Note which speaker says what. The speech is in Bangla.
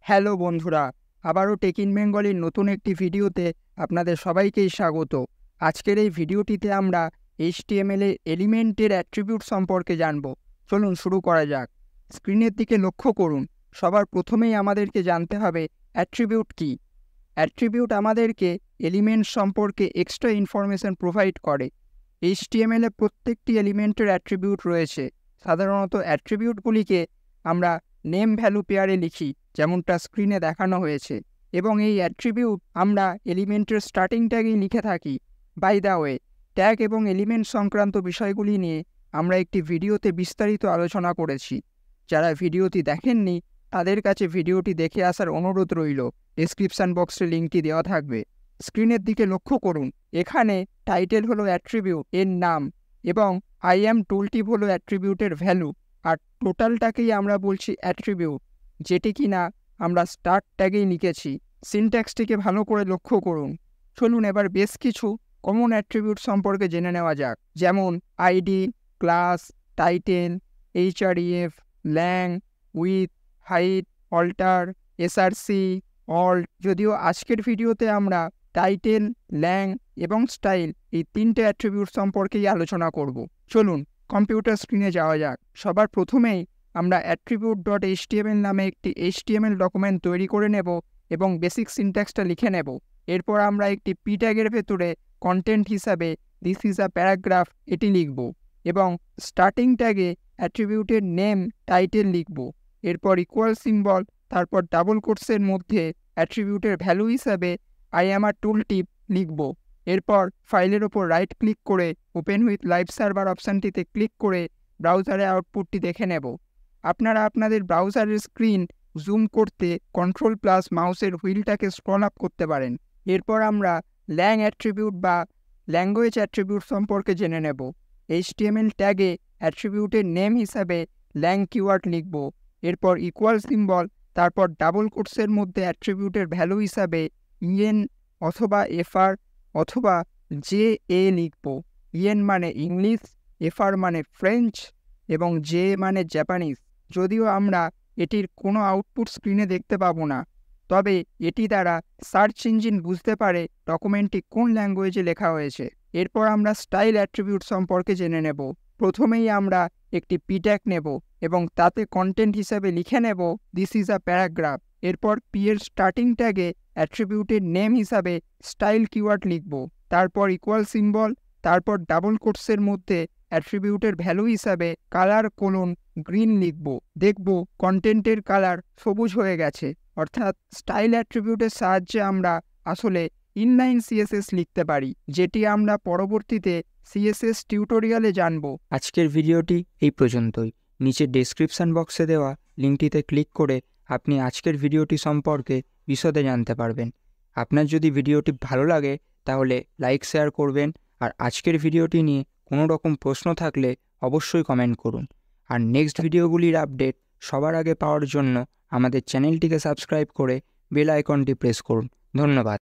Speaker 1: হ্যালো বন্ধুরা, আবারও টেক ইন বেঙ্গলির নতুন একটি ভিডিওতে আপনাদের সবাইকেই স্বাগত। আজকের এই ভিডিওটিতে আমরা HTML এর এলিমেন্টের অ্যাট্রিবিউট সম্পর্কে জানব। চলুন শুরু করা যাক। স্ক্রিনের দিকে লক্ষ্য করুন। সবার প্রথমেই আমাদেরকে জানতে হবে অ্যাট্রিবিউট কী। অ্যাট্রিবিউট আমাদেরকে এলিমেন্ট সম্পর্কে এক্সট্রা ইনফরমেশন প্রোভাইড করে। HTML এ প্রত্যেকটি এলিমেন্টের অ্যাট্রিবিউট রয়েছে। সাধারণত অ্যাট্রিবিউটগুলিকে আমরা নেম ভ্যালু পেয়ারে লিখি, যেমনটা স্ক্রিনে দেখানো হয়েছে, এবং এই অ্যাট্রিবিউট আমরা এলিমেন্টের স্টার্টিং ট্যাগেই লিখে থাকি। বাই দ্য ওয়ে, ট্যাগ এবং এলিমেন্ট সংক্রান্ত বিষয়গুলি নিয়ে আমরা একটি ভিডিওতে বিস্তারিত আলোচনা করেছি। যারা ভিডিওটি দেখেননি তাদের কাছে ভিডিওটি দেখে আসার অনুরোধ রইল। ডেসক্রিপশন বক্সে লিঙ্কটি দেওয়া থাকবে। স্ক্রিনের দিকে লক্ষ্য করুন। এখানে টাইটেল হলো অ্যাট্রিবিউট এর নাম, এবং আই অ্যাম টুলটিপ হলো অ্যাট্রিবিউটের ভ্যালু, আর টোটালটাকেই আমরা বলছি অ্যাট্রিবিউট, যেটি কিনা আমরা স্টার্ট ট্যাগেই লিখেছি। সিনট্যাক্সটিকে ভালো করে লক্ষ্য করুন। চলুন এবার বেশ কিছু কমন অ্যাট্রিবিউট সম্পর্কে জেনে নেওয়া যাক, যেমন ID, class, title, href, lang, width, height, alter, SRC, alt. যদিও আজকের ভিডিওতে আমরা টাইটেল, ল্যাং এবং স্টাইল এই তিনটে অ্যাট্রিবিউট সম্পর্কেই আলোচনা করব। চলুন কম্পিউটার স্ক্রিনে যাওয়া যাক। সবার প্রথমেই আমরা attribute.html নামে একটি HTML ডকুমেন্ট তৈরি করে নেব এবং বেসিক সিনট্যাক্সটা লিখে নেব। এরপর আমরা একটি পি ট্যাগের ভেতরে কন্টেন্ট হিসাবে দিস ইজ আ প্যারাগ্রাফ এটি লিখব, এবং স্টার্টিং ট্যাগে অ্যাট্রিবিউটের নেম, টাইটেল লিখব। এরপর ইকুয়াল সিম্বল, তারপর ডাবল কোটসের মধ্যে অ্যাট্রিবিউটের ভ্যালু হিসাবে আই অ্যাম আ টুল টিপ লিখব। এরপর ফাইলের ওপর রাইট ক্লিক করে ওপেন উইথ লাইভ সার্ভার অপশানটিতে ক্লিক করে ব্রাউজারে আউটপুটটি দেখে নেব। আপনারা আপনাদের ব্রাউজারের স্ক্রিন জুম করতে কন্ট্রোল প্লাস মাউসের হুইলটাকে স্ক্রল আপ করতে পারেন। এরপর আমরা ল্যাং অ্যাট্রিবিউট বা ল্যাঙ্গুয়েজ অ্যাট্রিবিউট সম্পর্কে জেনে নেব। HTML ট্যাগে অ্যাট্রিবিউটের নেম হিসাবে ল্যাং কিওয়ার্ড লিখব। এরপর ইকুয়াল সিম্বল, তারপর ডাবল কোটসের মধ্যে অ্যাট্রিবিউটের ভ্যালু হিসাবে ইএন অথবা এফআর অথবা জে লিখব। ইএন মানে ইংলিশ, এফআর মানে ফ্রেঞ্চ এবং জে মানে জাপানিজ। যদিও আমরা এটির কোনো আউটপুট স্ক্রিনে দেখতে পাবো না, তবে এটি দ্বারা সার্চ ইঞ্জিন বুঝতে পারে ডকুমেন্টটি কোন ল্যাঙ্গুয়েজে লেখা হয়েছে। এরপর আমরা স্টাইল অ্যাট্রিবিউট সম্পর্কে জেনে নেব। প্রথমেই আমরা একটি পি ট্যাগ নেব এবং তাতে কন্টেন্ট হিসাবে লিখে নেব দিস ইজ আ প্যারাগ্রাফ। এরপর পি এর স্টার্টিং ট্যাগে অ্যাট্রিবিউটের নেম হিসাবে স্টাইল কিওয়ার্ড লিখব। তারপর ইকুয়াল সিম্বল, তারপর ডাবল কোটসের মধ্যে অ্যাট্রিবিউটের ভ্যালু হিসাবে কালার গ্রিন লিখব। দেখব কন্টেন্টের কালার সবুজ হয়ে গেছে, অর্থাৎ স্টাইল অ্যাট্রিবিউটের সাহায্যে আমরা আসলে ইনলাইন সিএসএস লিখতে পারি, যেটি আমরা পরবর্তীতে সিএসএস টিউটোরিয়ালে জানব। আজকের ভিডিওটি এই পর্যন্তই। নিচে ডেসক্রিপশন বক্সে দেওয়া লিঙ্কটিতে ক্লিক করে আপনি আজকের ভিডিওটি সম্পর্কে বিশদে জানতে পারবেন। আপনার যদি ভিডিওটি ভালো লাগে তাহলে লাইক, শেয়ার করবেন, আর আজকের ভিডিওটি নিয়ে কোনো রকম প্রশ্ন থাকলে অবশ্যই কমেন্ট করুন। আর নেক্সট ভিডিওগুলির আপডেট সবার আগে পাওয়ার জন্য আমাদের চ্যানেলটিকে সাবস্ক্রাইব করে বেল আইকনটি প্রেস করুন। ধন্যবাদ।